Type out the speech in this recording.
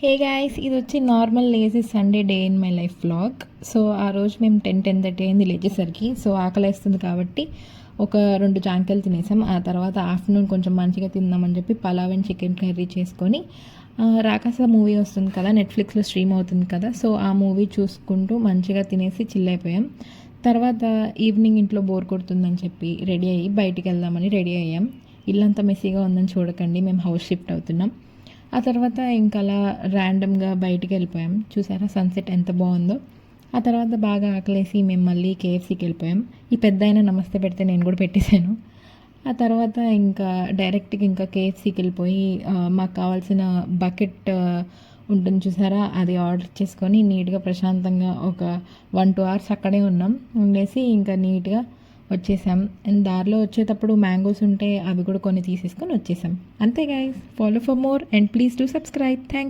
Hey guys, ఇది వచ్చి normal lazy Sunday day in my life vlog. So ఆ రోజు మేము 10:30 అయింది లేచేసరికి. సో ఆకలేస్తుంది కాబట్టి ఒక 2 జాంకాయలు తినేసాం. ఆ తర్వాత ఆఫ్టర్నూన్ కొంచెం మంచిగా తిందామని చెప్పి పలావ్ అండ్ చికెన్ కర్రీ చేసుకొని రాకాస మూవీ వస్తుంది కదా, నెట్ఫ్లిక్స్లో స్ట్రీమ్ అవుతుంది కదా, సో ఆ మూవీ చూసుకుంటూ మంచిగా తినేసి చిల్ అయిపోయాం. తర్వాత ఈవినింగ్ ఇంట్లో బోర్ కొడుతుందని చెప్పి రెడీ అయ్యి బయటికి వెళ్దామని రెడీ అయ్యాం. ఇల్లంతా మెస్సీగా ఉందని చూడకండి, మేము హౌస్ షిఫ్ట్ అవుతున్నాం. ఆ తర్వాత ఇంకా అలా ర్యాండమ్గా బయటికి వెళ్ళిపోయాం. చూసారా సన్సెట్ ఎంత బాగుందో. ఆ తర్వాత బాగా ఆకలేసి మేము మళ్ళీ కేఎఫ్సీకి వెళ్ళిపోయాం. ఈ పెద్ద అయినా నమస్తే పెడితే నేను కూడా పెట్టేశాను. ఆ తర్వాత ఇంకా డైరెక్ట్గా ఇంకా కేఎఫ్సీకి వెళ్ళిపోయి మాకు కావాల్సిన బకెట్ ఉంటుంది చూసారా, అది ఆర్డర్ చేసుకొని నీట్గా ప్రశాంతంగా ఒక 1-2 అవర్స్ అక్కడే ఉన్నాం. ఉండేసి ఇంకా నీట్గా వచ్చేసాం. అండ్ దారిలో వచ్చేటప్పుడు మ్యాంగోస్ ఉంటే అవి కూడా కొన్ని తీసేసుకొని వచ్చేసాం. అంతే guys, follow for more and please do subscribe. Thank